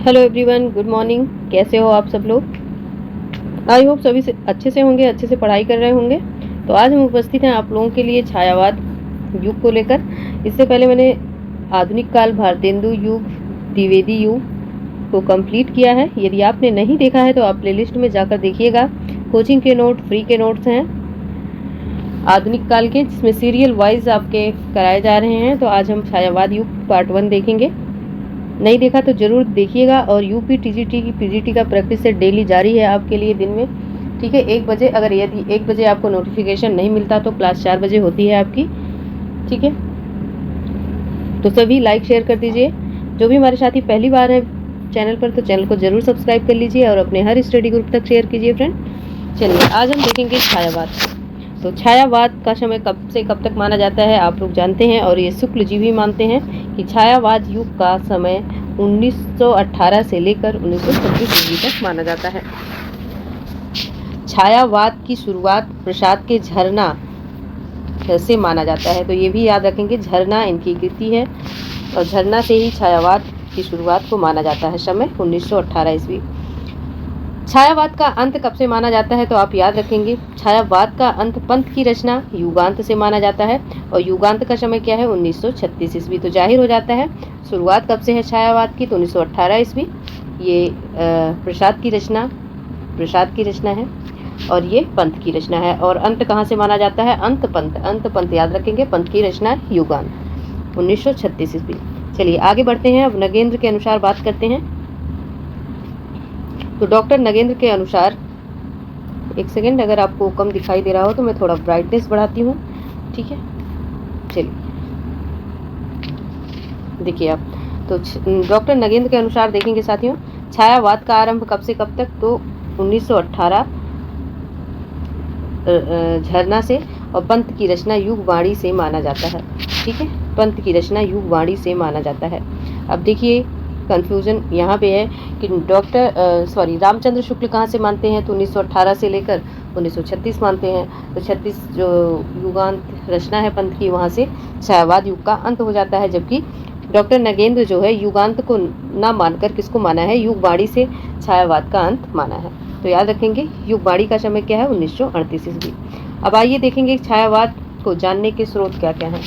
Hello everyone, good morning. कैसे हो आप सब लोग? आई होप सभी से अच्छे से होंगे, अच्छे से पढ़ाई कर रहे होंगे। तो आज हम उपस्थित हैं आप लोगों के लिए छायावाद युग को लेकर। इससे पहले मैंने आधुनिक काल, भारतेंदु युग, द्विवेदी युग को कंप्लीट किया है। यदि आपने नहीं देखा है तो आप प्लेलिस्ट में जाकर देखिएगा। कोचिंग के नोट, फ्री के नोट्स हैं आधुनिक काल के, जिसमें सीरियल वाइज आपके कराए जा रहे हैं। तो आज हम छायावाद युग पार्ट 1 देखेंगे। नहीं देखा तो जरूर देखिएगा। और यूपी टीजीटी की पीजीटी का प्रैक्टिस सेट डेली जारी है आपके लिए दिन में, ठीक है। 1 बजे, अगर यदि 1 बजे आपको नोटिफिकेशन नहीं मिलता तो क्लास 4 बजे होती है आपकी, ठीक है। तो सभी लाइक शेयर कर दीजिए। जो भी हमारे साथी पहली बार है चैनल पर, तो चैनल को जरूर सब्सक्राइब कर लीजिए और अपने हर स्टडी ग्रुप तक शेयर कीजिए फ्रेंड। चलिए आज हम देखेंगे छायावाद। तो छायावाद का समय कब से कब तक माना जाता है आप लोग जानते हैं, और ये शुक्ल जी भी मानते हैं कि छायावाद युग का समय 1918 से लेकर 1926 ईस्वी तक माना जाता है। छायावाद की शुरुआत प्रसाद के झरना से माना जाता है। तो ये भी याद रखेंगे, झरना इनकी कृति है और झरना से ही छायावाद की शुरुआत को माना जाता है। समय 1918 ईस्वी। छायावाद का अंत कब से माना जाता है तो आप याद रखेंगे, छायावाद का अंत पंत की रचना युगांत से माना जाता है। और युगांत का समय क्या है? 1936 ईस्वी। तो जाहिर हो जाता है शुरुआत कब से है छायावाद की, तो 1918 ईस्वी। ये प्रसाद की रचना है और ये पंत की रचना है। और अंत कहाँ से माना जाता है? अंत पंत याद रखेंगे, पंत की रचना युगांत 1936 ईस्वी। चलिए आगे बढ़ते हैं। अब नगेंद्र के अनुसार बात करते हैं। तो डॉक्टर नगेंद्र के अनुसार, एक सेकेंड, अगर आपको कम दिखाई दे रहा हो तो मैं थोड़ा ब्राइटनेस बढ़ाती हूँ, ठीक है। चलिए देखिए आप, तो डॉक्टर नगेंद्र के अनुसार देखेंगे साथियों, छायावाद का आरंभ कब से कब तक, तो 1918 झरना से, और पंत की रचना युगवाणी से माना जाता है, ठीक है। पंत की रचना युगवाणी से माना जाता है। अब देखिए कंफ्यूजन यहाँ पे है कि रामचंद्र शुक्ल कहाँ से मानते हैं, तो 1918 से लेकर 1936 मानते हैं। तो 36 जो युगांत रचना है पंत की, वहाँ से छायावाद युग का अंत हो जाता है। जबकि डॉक्टर नगेंद्र जो है युगांत को ना मानकर किसको माना है? युगवाणी से छायावाद का अंत माना है। तो याद रखेंगे युगवाणी का समय क्या है? 1938 ईस्वी। अब आइए देखेंगे छायावाद को जानने के स्रोत क्या क्या हैं।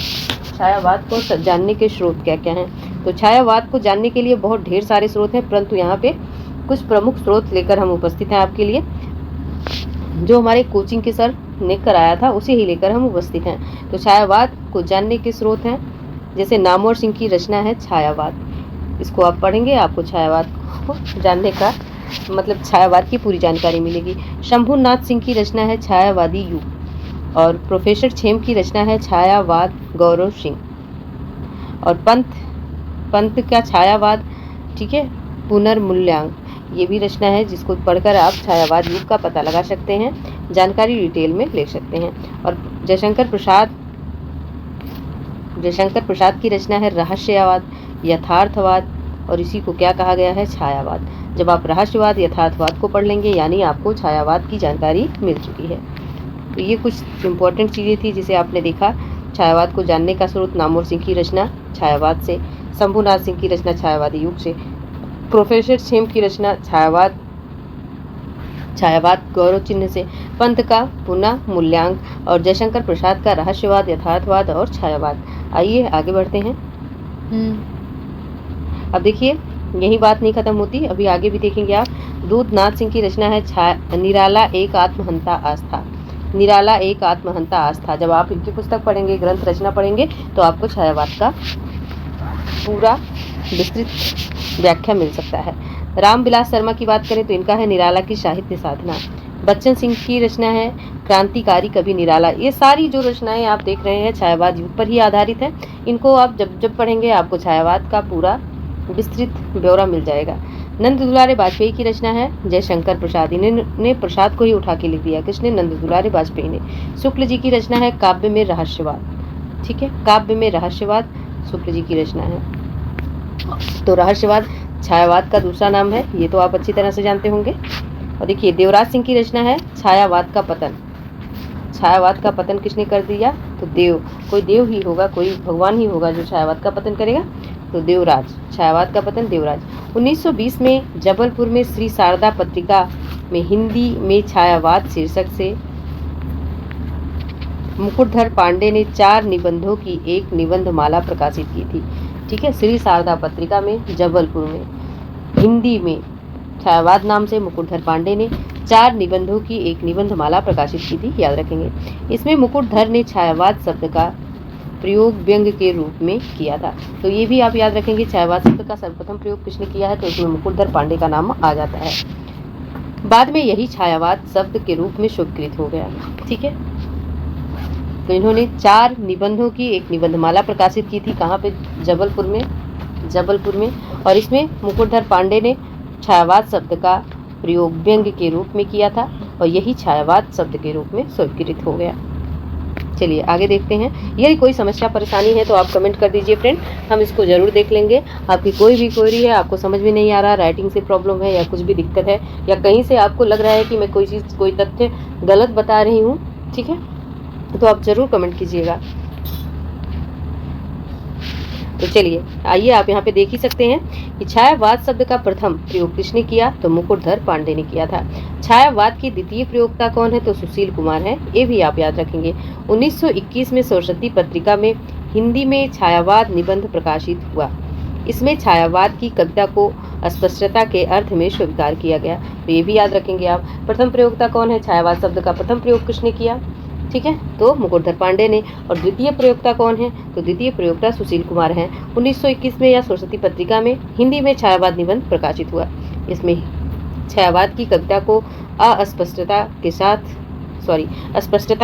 छायावाद को जानने के स्रोत क्या क्या हैं? तो छायावाद को जानने के लिए बहुत ढेर सारे स्रोत हैं, परंतु यहाँ पे कुछ प्रमुख स्रोत लेकर हम उपस्थित हैं आपके लिए। जो हमारे कोचिंग के सर ने कराया था उसे ही लेकर हम उपस्थित हैं। तो छायावाद को जानने के स्रोत हैं, जैसे नामवर सिंह की रचना है छायावाद। इसको आप पढ़ेंगे, आपको छायावाद को जानने का मतलब छायावाद की पूरी जानकारी मिलेगी। शंभुनाथ सिंह की रचना है छायावादी युग। और प्रोफेसर छेम की रचना है छायावाद गौरव सिंह। और पंत का छायावाद, ठीक है, पुनर्मूल्यांक, ये भी रचना है जिसको पढ़कर आप छायावाद युग का पता लगा सकते हैं, जानकारी डिटेल में ले सकते हैं। और जयशंकर प्रसाद की रचना है रहस्यवाद, यथार्थवाद, और इसी को क्या कहा गया है? छायावाद। जब आप रहस्यवाद, यथार्थवाद को पढ़ लेंगे, यानी आपको छायावाद की जानकारी मिल चुकी है। तो ये कुछ इंपॉर्टेंट चीज़ें थी जिसे आपने देखा। छायावाद को जानने का स्रोत नामवर सिंह की रचना छायावाद से, शंभुनाथ सिंह की रचना छायावादी युग से, प्रोफेसर छेम की रचना छायावाद गौरव चिन्ह से, पंत का पुनः मूल्यांक, और जयशंकर प्रसाद का रहस्यवाद, यथार्थवाद और छायावाद। आइए आगे बढ़ते हैं। अब देखिए यही बात नहीं खत्म होती, अभी आगे भी देखेंगे आप। दूधनाथ सिंह की रचना है निराला एक आत्महंता आस्था। निराला एक आत्महंता आस्था। जब आप इनकी पुस्तक पढ़ेंगे, ग्रंथ रचना पढ़ेंगे, तो आपको छायावाद का पूरा विस्तृत व्याख्या मिल सकता है। रामविलास शर्मा की बात करें तो इनका है निराला की साहित्य साधना। बच्चन सिंह की रचना है क्रांतिकारी कवि निराला। ये सारी जो रचनाएं आप देख रहे हैं छायावाद युग पर ही आधारित है। इनको आप जब पढ़ेंगे आपको छायावाद का पूरा विस्तृत ब्यौरा मिल जाएगा। नंद दुलारे वाजपेयी की रचना है जयशंकर प्रसाद। इन्होंने प्रसाद को ही उठा के लिख दिया, किसने? नंद दुलारे वाजपेयी ने। शुक्ल जी की रचना है काव्य में रहस्यवाद, ठीक है, काव्य में रहस्यवाद शुक्ल जी की रचना है। तो रहस्यवाद छायावाद का दूसरा नाम है, ये तो आप अच्छी तरह से जानते होंगे। और देखिए देवराज सिंह की रचना है छायावाद का पतन। छायावाद का पतन किसने कर दिया? तो कोई देव ही होगा, कोई भगवान ही होगा जो छायावाद का पतन करेगा। तो देवराज, छायावाद का पतन देवराज। 1920 में जबलपुर में श्री शारदा पत्रिका में हिंदी में छायावाद शीर्षक से मुकुटधर पांडे ने 4 निबंधों की एक निबंधमाला प्रकाशित की थी। ठीक है, श्री शारदा पत्रिका में जबलपुर में हिंदी में छायावाद नाम से मुकुटधर पांडे ने 4 निबंधों की एक निबंधमाला प्रकाशित की थी, याद रखेंगे। इसमें मुकुटधर ने छायावाद शब्द का प्रयोग व्यंग के रूप में किया था, तो ये भी आप याद रखेंगे। छायावाद शब्द का सर्वप्रथम प्रयोग किसने किया है, तो इसमें मुकुटधर पांडे का नाम आ जाता है। बाद में यही छायावाद शब्द के रूप में स्वीकृत हो गया। ठीक है, तो इन्होंने 4 निबंधों की एक निबंधमाला प्रकाशित की थी, कहाँ पे, जबलपुर में, और इसमें मुकुटधर पांडे ने छायावाद शब्द का प्रयोग व्यंग के रूप में किया था और यही छायावाद शब्द के रूप में स्वीकृत हो गया। चलिए आगे देखते हैं। यदि कोई समस्या परेशानी है तो आप कमेंट कर दीजिए फ्रेंड, हम इसको ज़रूर देख लेंगे। आपकी कोई भी क्वेरी है, आपको समझ में नहीं आ रहा, राइटिंग से प्रॉब्लम है या कुछ भी दिक्कत है, या कहीं से आपको लग रहा है कि मैं कोई चीज़, कोई तथ्य गलत बता रही हूँ, ठीक है, तो आप ज़रूर कमेंट कीजिएगा। तो चलिए आइए, आप यहाँ पे देख ही सकते हैं कि छायावाद शब्द का प्रथम प्रयोग किसने किया, तो मुकुटधर पांडे ने किया था। छायावाद की द्वितीय प्रयोक्ता कौन है, तो सुशील कुमार है, ये भी आप याद रखेंगे। 1921 में सरस्वती पत्रिका में हिंदी में छायावाद निबंध प्रकाशित हुआ। इसमें छायावाद की कविता को अस्पष्टता के अर्थ में स्वीकार किया गया, तो ये भी याद रखेंगे आप। प्रथम प्रयोक्ता कौन है, छायावाद शब्द का प्रथम प्रयोग किसने किया, ठीक है, तो मुकुटधर पांडे ने। और द्वितीय प्रयोक्ता कौन है, तो द्वितीय प्रयोक्ता सुशील कुमार हैं। 1921 में या सरस्वती पत्रिका में हिंदी में छायावाद निबंध प्रकाशित हुआ। इसमें छायावाद की कविता को अस्पष्टता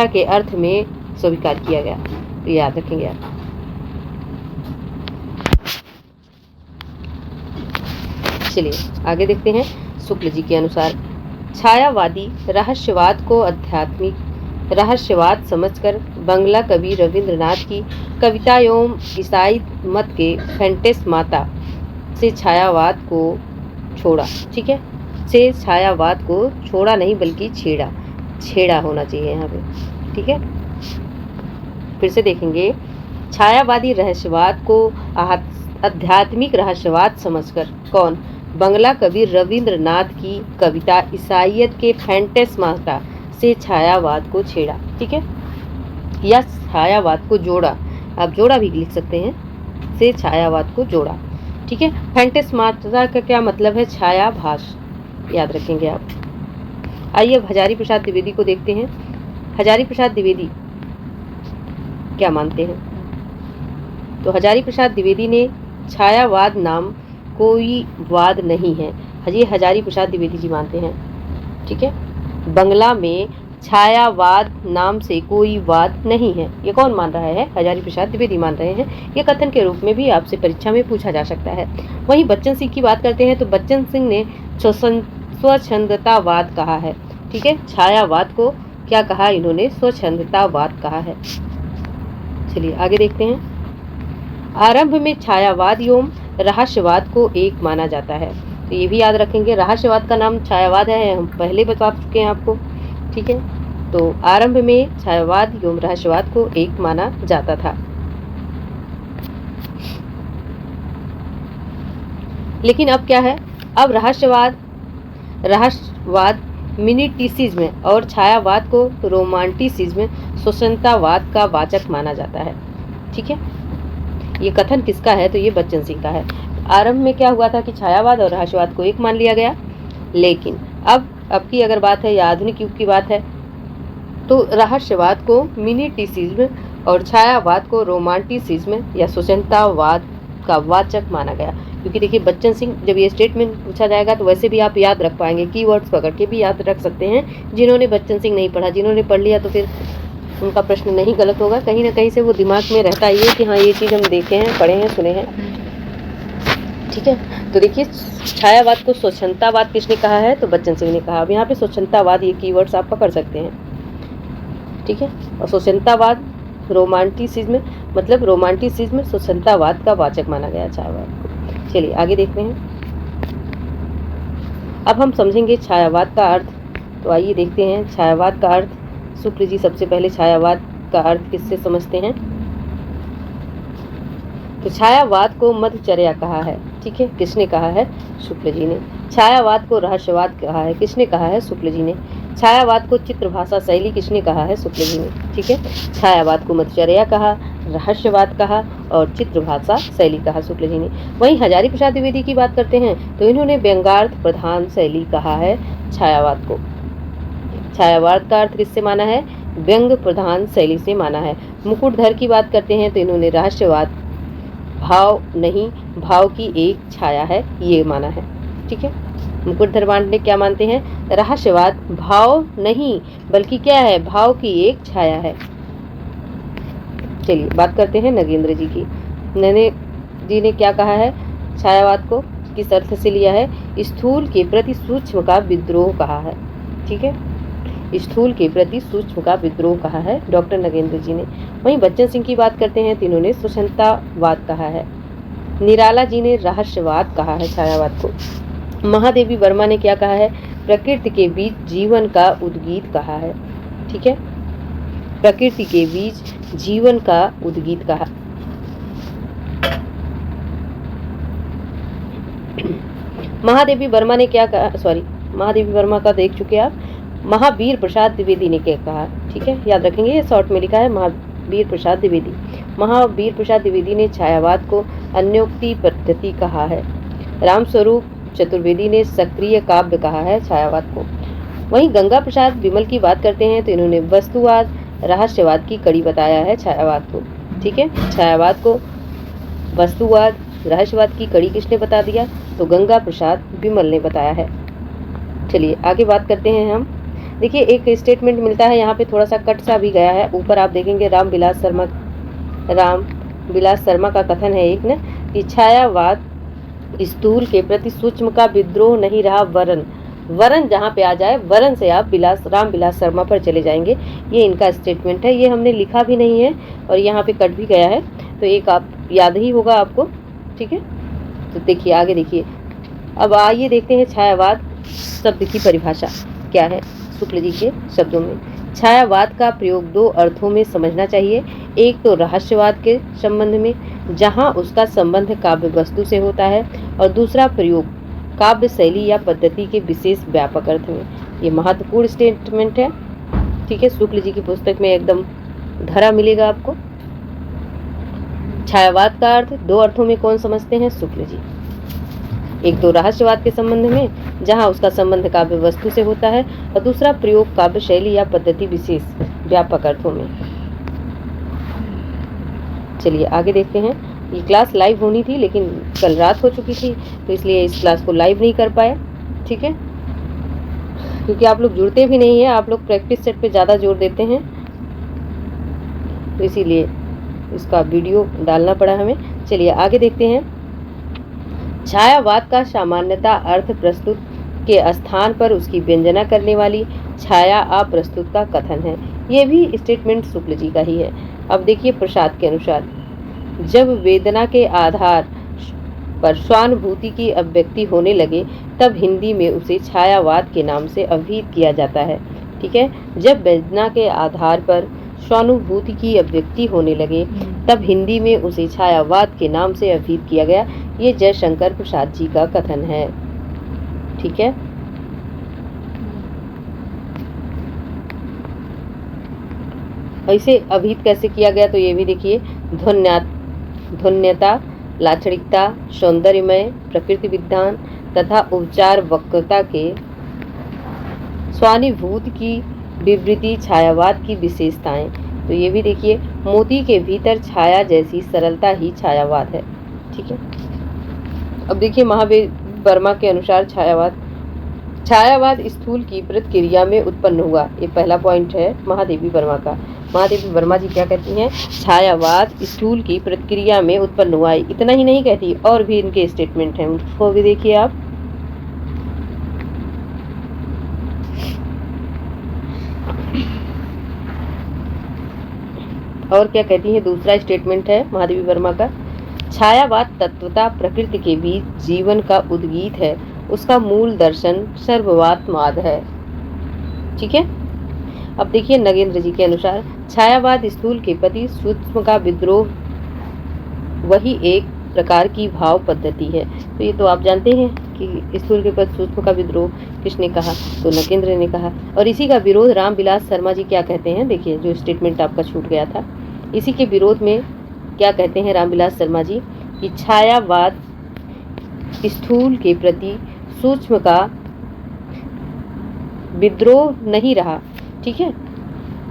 के अर्थ में स्वीकार किया गया, तो याद रखेंगे आप। चलिए आगे देखते हैं। शुक्ल जी के अनुसार छायावादी रहस्यवाद को आध्यात्मिक रहस्यवाद समझकर बंगला कवि रविंद्रनाथ की कविता एवं ईसाई मत के फैंटेस्माता से छायावाद को छोड़ा। ठीक है, से छायावाद को छोड़ा नहीं बल्कि छेड़ा होना चाहिए यहाँ पे। ठीक है, फिर से देखेंगे। छायावादी रहस्यवाद को आध्यात्मिक रहस्यवाद समझकर कौन, बंगला कवि रविंद्रनाथ की कविता ईसाइयत के फैंटेस्माता से छायावाद को छेड़ा। ठीक है, या छायावाद को जोड़ा, आप जोड़ा भी लिख सकते हैं, से छायावाद को जोड़ा। ठीक है, फैंटेस्माता का क्या मतलब है, छायाभास, याद रखेंगे आप। आइए अब हजारी प्रसाद द्विवेदी को देखते हैं। हजारी प्रसाद द्विवेदी क्या मानते हैं, तो हजारी प्रसाद द्विवेदी ने छायावाद नाम कोई वाद नहीं है, ये हजारी प्रसाद द्विवेदी जी मानते हैं। ठीक है, बंगला में छायावाद नाम से कोई वाद नहीं है, ये कौन मान रहा है, हजारी प्रसाद द्विवेदी मान रहे हैं। ये कथन के रूप में भी आपसे परीक्षा में पूछा जा सकता है। वहीं बच्चन सिंह की बात करते हैं तो बच्चन सिंह ने स्वच्छंदतावाद कहा है। ठीक है, छायावाद को क्या कहा इन्होंने, स्वच्छंदतावाद कहा है। चलिए आगे देखते हैं। आरंभ में छायावाद एवं रहस्यवाद को एक माना जाता है, तो ये भी याद रखेंगे। रहस्यवाद का नाम छायावाद है, हम पहले बता चुके हैं आपको। ठीक है, तो आरंभ में छायावाद एवं रहस्यवाद को एक माना जाता था, लेकिन अब क्या है, अब रहस्यवाद मिनिटिसिज्म और छायावाद को रोमांटिसिज्म स्वतंत्रतावाद का वाचक माना जाता है। ठीक है, ये कथन किसका है, तो ये बच्चन सिंह का है। आरंभ में क्या हुआ था कि छायावाद और रहस्यवाद को एक मान लिया गया, लेकिन अब की अगर बात है या आधुनिक युग की बात है तो रहस्यवाद को मिनिटिसिज्म और छायावाद को रोमांटिसिज्म या स्वतंत्रतावाद का वाचक माना गया। क्योंकि देखिए बच्चन सिंह, जब ये स्टेटमेंट पूछा जाएगा तो वैसे भी आप याद रख पाएंगे, कीवर्ड्स पकड़ के भी याद रख सकते हैं। जिन्होंने बच्चन सिंह नहीं पढ़ा, जिन्होंने पढ़ लिया तो फिर उनका प्रश्न नहीं गलत होगा, कहीं ना कहीं से वो दिमाग में रहता ही है कि हाँ ये चीज़ हम देखे हैं, पढ़े हैं, सुने हैं। ठीक है, तो देखिए छायावाद को स्वच्छंदतावाद किसने कहा है, तो बच्चन सिंह ने कहा। अब यहाँ पे स्वच्छंदतावाद ये कीवर्ड्स आप पकड़ सकते हैं। ठीक है, और स्वच्छंदतावाद रोमांटिसिज्म, मतलब रोमांटिसिज्म स्वच्छंदतावाद का वाचक माना गया छायावाद को। चलिए आगे देखते हैं। अब हम समझेंगे छायावाद का अर्थ, तो आइए देखते हैं छायावाद का अर्थ। शुक्ल जी सबसे पहले छायावाद का अर्थ किससे समझते हैं, तो छायावाद को मध्यचर्या कहा है, ठीक है, किसने कहा है? शुक्ल जी ने। छायावाद को रहस्यवाद कहा है, किसने कहा है? शुक्ल जी ने। छायावाद को चित्रभाषा शैली किसने कहा है? शुक्ल जी ने, ठीक है। छायावाद को मध्यचर्या कहा, रहस्यवाद कहा और चित्रभाषा शैली कहा शुक्ल जी ने। वहीं हजारी प्रसाद द्विवेदी की बात करते हैं तो इन्होंने व्यंग्यार्थ प्रधान शैली कहा है छायावाद को। छायावाद का अर्थ किससे माना है? व्यंग्य प्रधान शैली से माना है। मुकुटधर की बात करते हैं तो इन्होंने रहस्यवाद, भाव नहीं, भाव की एक छाया है, ये माना है, ठीक है। मुकुटधर पांडे क्या मानते हैं? रहस्यवाद भाव नहीं बल्कि क्या है? भाव की एक छाया है। चलिए बात करते हैं नगेंद्र जी की। नगेंद्र जी ने क्या कहा है? छायावाद को किस अर्थ से लिया है? स्थूल के प्रति सूक्ष्म का विद्रोह कहा है, ठीक है। स्थूल के प्रति सूक्ष्म का विद्रोह कहा है डॉक्टर नगेंद्र जी ने। वहीं बच्चन सिंह की बात करते हैं तो इन्होंने सुषमतावाद कहा है। निराला जी ने रहस्यवाद कहा है छायावाद को। महादेवी वर्मा ने क्या कहा है? प्रकृति के बीच जीवन का उद्गीत कहा है, ठीक है। प्रकृति के बीच जीवन का उद्गीत कहा। महादेवी वर्मा ने क्या कहा? महादेवी वर्मा का देख चुके आप। महावीर प्रसाद द्विवेदी ने क्या कहा, ठीक है, याद रखेंगे, ये शॉर्ट में लिखा है महावीर प्रसाद द्विवेदी। महावीर प्रसाद द्विवेदी ने छायावाद को अन्योक्ति पद्धति कहा है। रामस्वरूप चतुर्वेदी ने सक्रिय काव्य कहा है छायावाद को। वहीं गंगा प्रसाद विमल की बात करते हैं तो इन्होंने वस्तुवाद रहस्यवाद की कड़ी बताया है छायावाद को, ठीक है। छायावाद को वस्तुवाद रहस्यवाद की कड़ी किसने बता दिया? तो गंगा प्रसाद विमल ने बताया है। चलिए आगे बात करते हैं हम। देखिए एक स्टेटमेंट मिलता है यहाँ पे, थोड़ा सा कट सा भी गया है, ऊपर आप देखेंगे राम विलास शर्मा का कथन है एक न, कि छायावाद स्थूल के प्रति सूक्ष्म का विद्रोह नहीं रहा, वरन जहाँ पे आ जाए वरन से आप राम विलास शर्मा पर चले जाएंगे। ये इनका स्टेटमेंट है, ये हमने लिखा भी नहीं है और यहाँ पे कट भी गया है, तो एक आप याद ही होगा आपको, ठीक है। तो देखिए आगे देखिए, अब आइए देखते हैं छायावाद शब्द की परिभाषा क्या है शुक्ल जी के शब्दों में। छायावाद का प्रयोग दो अर्थों में समझना चाहिए। एक तो रहस्यवाद के संबंध में, जहां उसका संबंध काव्य वस्तु से होता है, और दूसरा प्रयोग काव्य शैली या पद्धति के विशेष व्यापक अर्थ में। ये महत्वपूर्ण स्टेटमेंट है, ठीक है। शुक्ल जी की पुस्तक में एकदम धरा मिलेगा आपको। छायावाद का अर्थ दो अर्थों में कौन समझते हैं? शुक्ल जी। एक तो रहस्यवाद के संबंध में, जहां उसका संबंध काव्य वस्तु से होता है, और दूसरा प्रयोग काव्य शैली या पद्धति विशेष व्यापक अर्थों में। चलिए आगे देखते हैं। ये क्लास लाइव होनी थी लेकिन कल रात हो चुकी थी, तो इसलिए इस क्लास को लाइव नहीं कर पाए, ठीक है, क्योंकि आप लोग जुड़ते भी नहीं हैं, आप लोग प्रैक्टिस सेट पे ज़्यादा जोर देते हैं, तो इसीलिए इसका वीडियो डालना पड़ा हमें। चलिए आगे देखते हैं। छायावाद का सामान्यता अर्थ प्रस्तुत के स्थान पर उसकी व्यंजना करने वाली छाया अप्रस्तुत का कथन है। ये भी स्टेटमेंट शुक्ल जी का ही है। अब देखिए प्रसाद के अनुसार, जब वेदना के आधार पर स्वानुभूति की अभिव्यक्ति होने लगे तब हिंदी में उसे छायावाद के नाम से अभिहित किया जाता है, ठीक है। जब वेदना के आधार पर स्वानुभूति की अभिव्यक्ति होने लगे तब हिंदी में उसे छायावाद के नाम से अभिहित किया गया। ये जयशंकर प्रसाद जी का कथन है, ठीक है। इसे अभिहित कैसे किया गया तो ये भी देखिए। ध्वन्यता, लाक्षणिकता, सौंदर्यमय, प्रकृति विज्ञान तथा उपचार वक्रता के स्वानुभूति की विवृति छायावाद की विशेषताएं। तो ये भी देखिए, मोती के भीतर छाया जैसी सरलता ही छायावाद है, ठीक है। अब देखिए महावीर वर्मा के अनुसार छायावाद स्थूल की प्रतिक्रिया में उत्पन्न हुआ। ये पहला पॉइंट है महादेवी वर्मा का। महादेवी वर्मा जी क्या कहती हैं? छायावाद स्थूल की प्रतिक्रिया में उत्पन्न हुआ। इतना ही नहीं कहती, और भी इनके स्टेटमेंट हैं, उसको भी देखिए आप। और क्या कहती है? दूसरा स्टेटमेंट है महादेवी वर्मा का, छायावाद तत्वता प्रकृति के बीच जीवन का उद्गीत है, उसका मूल दर्शन सर्ववात्मवाद है, ठीक है। अब देखिए नगेंद्र जी के अनुसार, छायावाद स्थूल के प्रति सूक्ष्म का विद्रोह वही एक प्रकार की भाव पद्धति है। तो ये तो आप जानते हैं कि स्थूल के प्रति सूक्ष्म का विद्रोह किसने कहा, तो नकेंद्र ने कहा। और इसी का विरोध रामविलास शर्मा जी क्या कहते हैं, देखिए जो स्टेटमेंट आपका छूट गया था, इसी के विरोध में क्या कहते हैं रामविलास शर्मा जी कि छायावाद स्थूल के प्रति सूक्ष्म का विद्रोह नहीं रहा। ठीक है,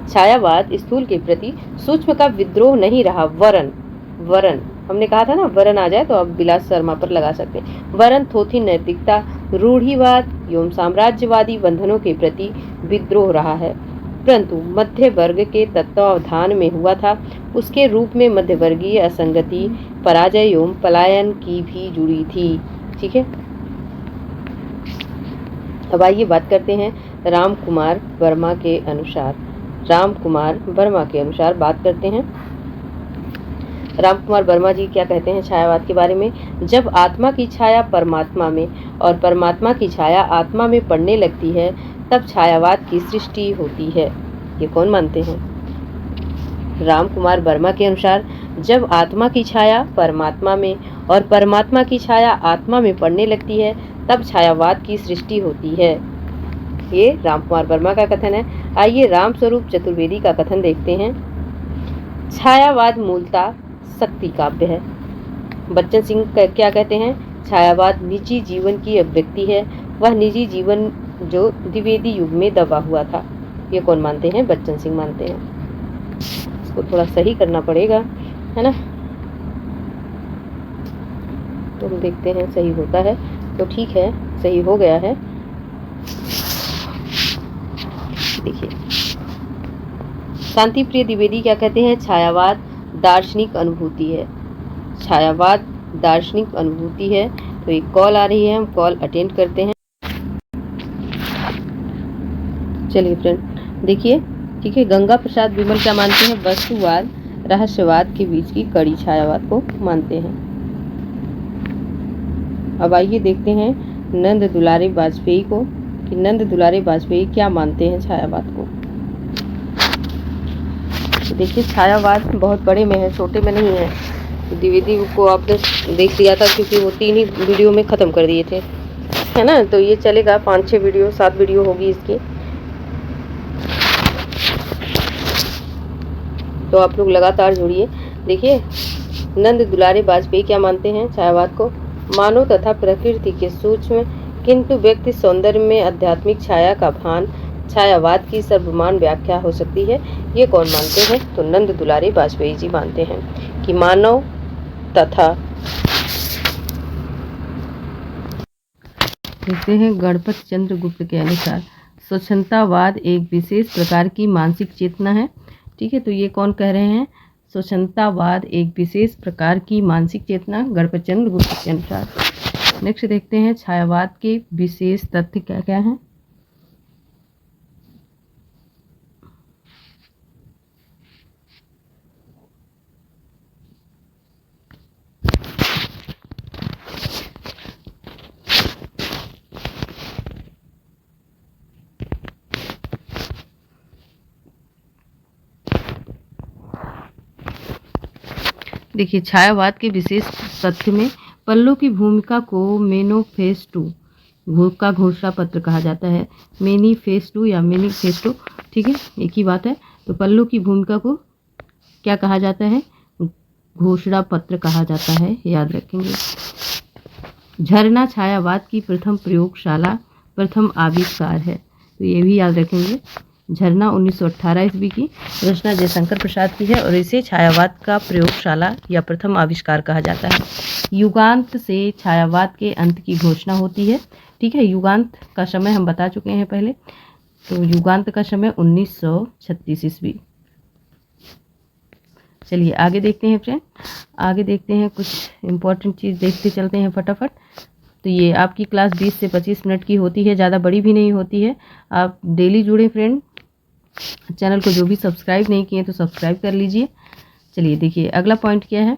छायावाद स्थूल के प्रति सूक्ष्म का विद्रोह नहीं रहा, वरन हमने कहा था ना, वरन आ जाए तो आप विलास शर्मा पर लगा सकते हैं, वरन थोथी नैतिकता, रूढ़िवाद एवं साम्राज्यवादी बंधनों के प्रति विद्रोह रहा है, परंतु मध्य वर्ग के तत्वावधान में हुआ था। उसके रूप में मध्यवर्गीय असंगति, पराजय एवं पलायन की भी जुड़ी थी। ठीक है, अब आइए बात करते हैं राम कुमार वर्मा के अनुसार। राम कुमार वर्मा के अनुसार बात करते हैं, राम कुमार वर्मा जी क्या कहते हैं छायावाद के बारे में। जब आत्मा की छाया परमात्मा में और परमात्मा की छाया आत्मा में पड़ने लगती है, तब छायावाद की सृष्टि होती है। ये कौन मानते हैं? राम कुमार वर्मा के अनुसार जब आत्मा की छाया परमात्मा में और परमात्मा की छाया आत्मा में पड़ने लगती है, तब छायावाद की सृष्टि होती है। ये राम कुमार वर्मा का कथन है। आइए रामस्वरूप चतुर्वेदी का कथन देखते हैं। छायावाद मूलतः शक्ति काव्य है। बच्चन सिंह क्या कहते हैं? छायावाद निजी जीवन की अभिव्यक्ति है। वह निजी जीवन जो द्विवेदी युग में दबा हुआ था। ये कौन मानते हैं? बच्चन सिंह मानते हैं। इसको थोड़ा सही करना पड़ेगा, है ना, तो हम देखते हैं सही होता है तो ठीक है, सही हो गया है। देखिए शांति प्रिय द्विवेदी क्या कहते हैं? छायावाद दार्शनिक अनुभूति है। छायावाद दार्शनिक अनुभूति है। तो एक कॉल आ रही है, हम कॉल अटेंड करते हैं। चलिए फ्रेंड देखिए, ठीक है, गंगा प्रसाद विमल क्या मानते हैं? वस्तुवाद रहस्यवाद के बीच की कड़ी छायावाद को मानते हैं। अब आइए देखते हैं नंद दुलारे वाजपेयी को, कि नंद दुलारे वाजपेयी क्या मानते हैं छायावाद को। तो देखिए छायावाद बहुत बड़े में है, छोटे में नहीं है। द्विवेदी को आपने देख लिया था क्योंकि वो 3 ही वीडियो में ख़त्म कर दिए थे, है ना, तो ये चलेगा 5-6 वीडियो 7 वीडियो होगी इसकी। तो आप लोग लगातार जुड़िए। देखिए नंद दुलारे वाजपेयी क्या मानते हैं छायावाद को? मानव तथा प्रकृति के सूक्ष्म किंतु व्यक्ति सौंदर्य में आध्यात्मिक छाया का भान छायावाद की सर्वमान्य व्याख्या हो सकती है। ये कौन मानते हैं? तो नंद दुलारे वाजपेयी जी मानते हैं कि मानव तथा, देखते हैं गणपत चंद्र गुप्त के अनुसार स्वच्छंदतावाद एक विशेष प्रकार की मानसिक चेतना है। ठीक है, तो ये कौन कह रहे हैं? स्वच्छंदतावाद एक विशेष प्रकार की मानसिक चेतना, गणपत चंद्र गुप्त के अनुसार। नेक्स्ट देखते हैं छायावाद के विशेष तथ्य क्या क्या हैं। देखिए छायावाद के विशेष तथ्य में पल्लव की भूमिका को मैनिफेस्टो का घोषणा पत्र कहा जाता है। मैनिफेस्टो या मैनिफेस्टो, ठीक है, एक ही बात है। तो पल्लव की भूमिका को क्या कहा जाता है? घोषणा पत्र कहा जाता है, याद रखेंगे। झरना छायावाद की प्रथम प्रयोगशाला, प्रथम आविष्कार है, तो ये भी याद रखेंगे। झरना 1918 ईस्वी की रचना जयशंकर प्रसाद की है और इसे छायावाद का प्रयोगशाला या प्रथम आविष्कार कहा जाता है। युगांत से छायावाद के अंत की घोषणा होती है। ठीक है, युगांत का समय हम बता चुके हैं पहले, तो युगांत का समय 1936 ईस्वी। चलिए आगे देखते हैं फ्रेंड, आगे देखते हैं कुछ इम्पोर्टेंट चीज़ देखते चलते हैं फटाफट। तो ये आपकी क्लास 20 से 25 मिनट की होती है, ज़्यादा बड़ी भी नहीं होती है। आप डेली जुड़े फ्रेंड, चैनल को जो भी सब्सक्राइब नहीं किए तो सब्सक्राइब कर लीजिए। चलिए देखिए अगला पॉइंट क्या है।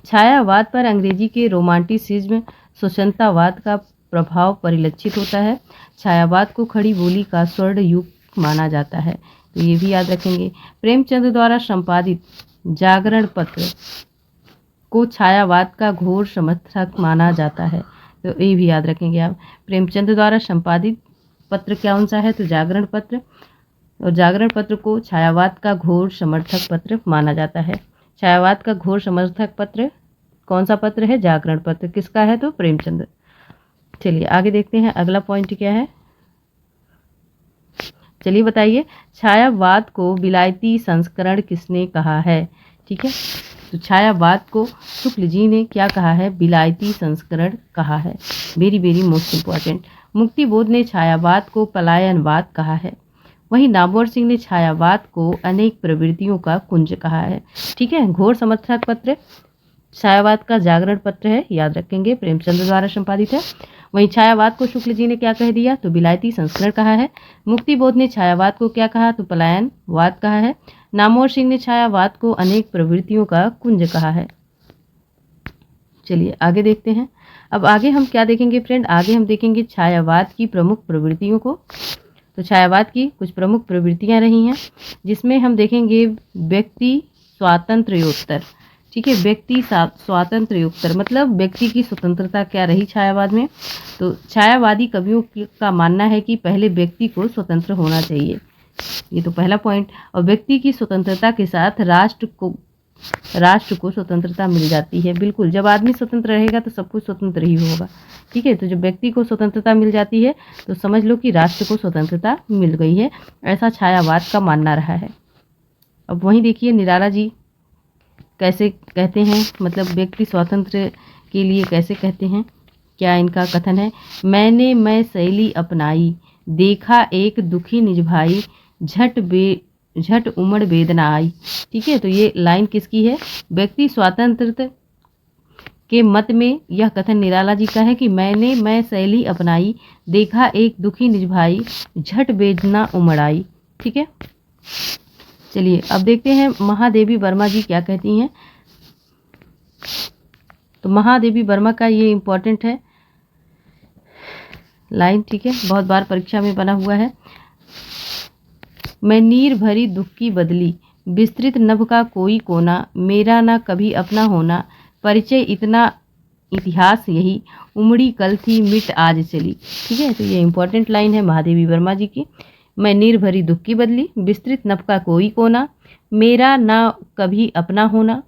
छायावाद पर अंग्रेजी के रोमांटिसिज्म स्वच्छंदतावाद का प्रभाव परिलक्षित होता है। छायावाद को खड़ी बोली का स्वर्ण युग माना जाता है, तो ये भी याद रखेंगे। प्रेमचंद द्वारा संपादित जागरण पत्र को छायावाद का घोर समर्थक माना जाता है। तो ये भी याद रखेंगे आप। प्रेमचंद द्वारा संपादित पत्र कौन सा है? तो जागरण पत्र। और जागरण पत्र को छायावाद का घोर समर्थक पत्र माना जाता है। छायावाद का घोर समर्थक पत्र कौन सा पत्र है? जागरण पत्र। किसका है? तो प्रेमचंद। चलिए आगे देखते हैं अगला पॉइंट क्या है। चलिए बताइए, छायावाद को विलायती संस्करण किसने कहा है? ठीक है, तो छायावाद को शुक्ल जी ने क्या कहा है? विलायती संस्करण कहा है। Very very most important. Muktibodh ने छायावाद को पलायनवाद कहा है। वहीं नामवर सिंह ने छायावाद को अनेक प्रवृत्तियों का कुंज कहा है। ठीक है, घोर समर्थक पत्र छायावाद का जागरण पत्र है, याद रखेंगे, प्रेमचंद द्वारा संपादित है। वहीं छायावाद को शुक्ल जी ने क्या कह दिया? तो विलायती संस्करण कहा है। मुक्तिबोध ने छायावाद को क्या कहा? तो पलायनवाद कहा है। नामवर सिंह ने छायावाद को अनेक प्रवृत्तियों का कुंज कहा है। चलिए आगे देखते हैं। अब आगे हम क्या देखेंगे फ्रेंड? आगे हम देखेंगे छायावाद की प्रमुख प्रवृत्तियों को। तो छायावाद की कुछ प्रमुख प्रवृत्तियां रही हैं, जिसमें हम देखेंगे व्यक्ति स्वातंत्र्योत्तर। ठीक है, व्यक्ति स्वातंत्र्योत्तर मतलब व्यक्ति की स्वतंत्रता क्या रही छायावाद में? तो छायावादी कवियों का मानना है कि पहले व्यक्ति को स्वतंत्र होना चाहिए, ये तो पहला पॉइंट। और व्यक्ति की स्वतंत्रता के साथ राष्ट्र को स्वतंत्रता मिल जाती है। बिल्कुल, जब आदमी स्वतंत्र रहेगा तो सब कुछ स्वतंत्र ही होगा। ठीक है, तो जब व्यक्ति को स्वतंत्रता मिल जाती है तो समझ लो कि राष्ट्र को स्वतंत्रता मिल गई है, ऐसा छायावाद का मानना रहा है। अब वहीं देखिए निराला जी कैसे कहते हैं, मतलब व्यक्ति स्वातंत्र के लिए कैसे कहते हैं, क्या इनका कथन है? मैं शैली अपनाई, देखा एक दुखी निज भाई, झट उमड़ वेदना आई। ठीक है, तो ये लाइन किसकी है? व्यक्ति स्वातंत्र के मत में यह कथन निराला जी का है कि मैं शैली अपनाई, देखा एक दुखी निज भाई, झट वेदना उमड़ आई। ठीक है, चलिए अब देखते हैं महादेवी वर्मा जी क्या कहती हैं। तो महादेवी वर्मा का ये इम्पोर्टेंट है लाइन। ठीक है, बहुत बार परीक्षा में बना हुआ है। मैं नीर भरी दुख की बदली, विस्तृत नभ का कोई कोना, मेरा ना कभी अपना होना, परिचय इतना इतिहास यही, उमड़ी कल थी मिट आज चली। ठीक है, तो ये इम्पोर्टेंट लाइन है महादेवी वर्मा जी की। मैं नीर भरी दुख की बदली, विस्तृत नभ का कोई कोना, मेरा ना कभी अपना होना,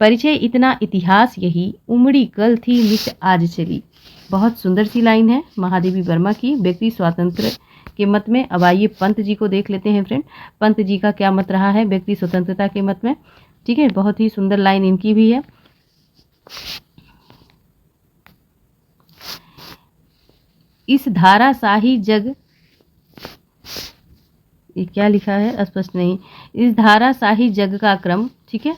परिचय इतना इतिहास यही, उमड़ी कल थी मिट आज चली। बहुत सुंदर सी लाइन है महादेवी वर्मा की व्यक्ति स्वातंत्र के मत में। अब आइए पंत जी को देख लेते हैं फ्रेंड, पंत जी का क्या मत रहा है व्यक्ति स्वतंत्रता के मत में। ठीक है, बहुत ही सुंदर लाइन इनकी भी है। इस धाराशाही जग, ये क्या लिखा है स्पष्ट नहीं, इस धाराशाही जग का क्रम। ठीक है,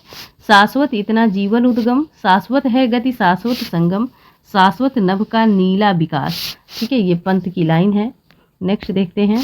शाश्वत इतना जीवन उद्गम, शाश्वत है गति शाश्वत संगम, शाश्वत नभ का नीला विकास। ठीक है, ये पंत की लाइन है। नेक्स्ट देखते हैं।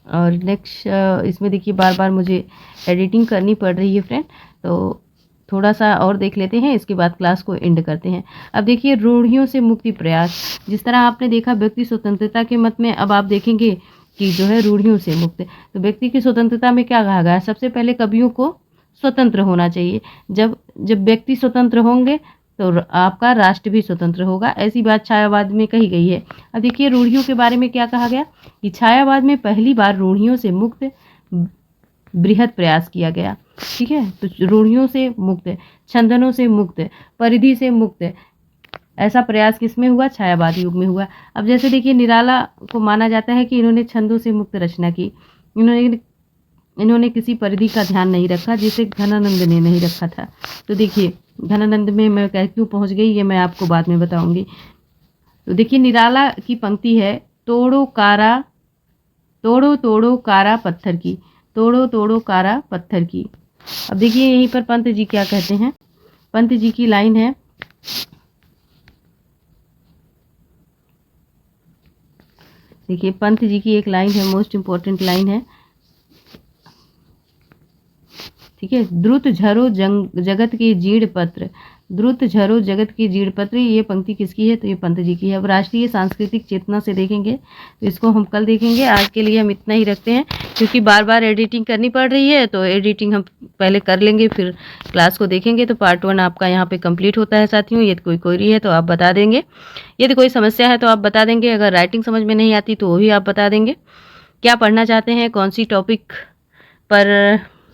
और नेक्स्ट इसमें देखिए बार बार मुझे एडिटिंग करनी पड़ रही है फ्रेंड, तो थोड़ा सा और देख लेते हैं, इसके बाद क्लास को एंड करते हैं। अब देखिए रूढ़ियों से मुक्ति प्रयास। जिस तरह आपने देखा व्यक्ति स्वतंत्रता के मत में, अब आप देखेंगे कि जो है रूढ़ियों से मुक्त। तो व्यक्ति की स्वतंत्रता में क्या कहा गया? सबसे पहले कवियों को स्वतंत्र होना चाहिए। जब व्यक्ति स्वतंत्र होंगे तो आपका राष्ट्र भी स्वतंत्र होगा, ऐसी बात छायावाद में कही गई है। अब देखिए रूढ़ियों के बारे में क्या कहा गया कि छायावाद में पहली बार रूढ़ियों से मुक्त बृहद प्रयास किया गया। ठीक है, तो रूढ़ियों से मुक्त, छंदनों से मुक्त, परिधि से मुक्त, ऐसा प्रयास किसमें हुआ? छायावाद युग में हुआ। अब जैसे देखिए निराला को माना जाता है कि इन्होंने छंदों से मुक्त रचना की, इन्होंने किसी परिधि का ध्यान नहीं रखा, जिसे घनानंद ने नहीं रखा था। तो देखिए घनानंद में मैं क्यों पहुंच गई ये मैं आपको बाद में बताऊंगी। तो देखिए निराला की पंक्ति है, तोड़ो तोड़ो कारा पत्थर की, तोड़ो कारा पत्थर की। अब देखिए यहीं पर पंत जी क्या कहते हैं। पंत जी की लाइन है, देखिए पंत जी की एक लाइन है, मोस्ट इम्पोर्टेंट लाइन है। ठीक है, द्रुत झरो जगत के जीर्ण पत्र, द्रुत झरो जगत की जीड़पत्री, ये पंक्ति किसकी है? तो ये पंत जी की है। अब राष्ट्रीय सांस्कृतिक चेतना से देखेंगे, तो इसको हम कल देखेंगे। आज के लिए हम इतना ही रखते हैं, क्योंकि बार बार एडिटिंग करनी पड़ रही है, तो एडिटिंग हम पहले कर लेंगे, फिर क्लास को देखेंगे। तो पार्ट 1 आपका यहाँ पे कंप्लीट होता है साथियों। यदि कोई क्वेरी है तो आप बता देंगे, यदि कोई समस्या है तो आप बता देंगे, अगर राइटिंग समझ में नहीं आती तो वो भी आप बता देंगे। क्या पढ़ना चाहते हैं, कौन सी टॉपिक पर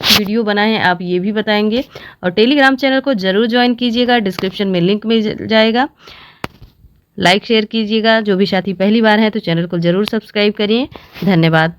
वीडियो बनाएं, आप ये भी बताएंगे। और टेलीग्राम चैनल को ज़रूर ज्वाइन कीजिएगा, डिस्क्रिप्शन में लिंक मिल जाएगा। लाइक शेयर कीजिएगा। जो भी साथी पहली बार हैं तो चैनल को ज़रूर सब्सक्राइब करिए। धन्यवाद।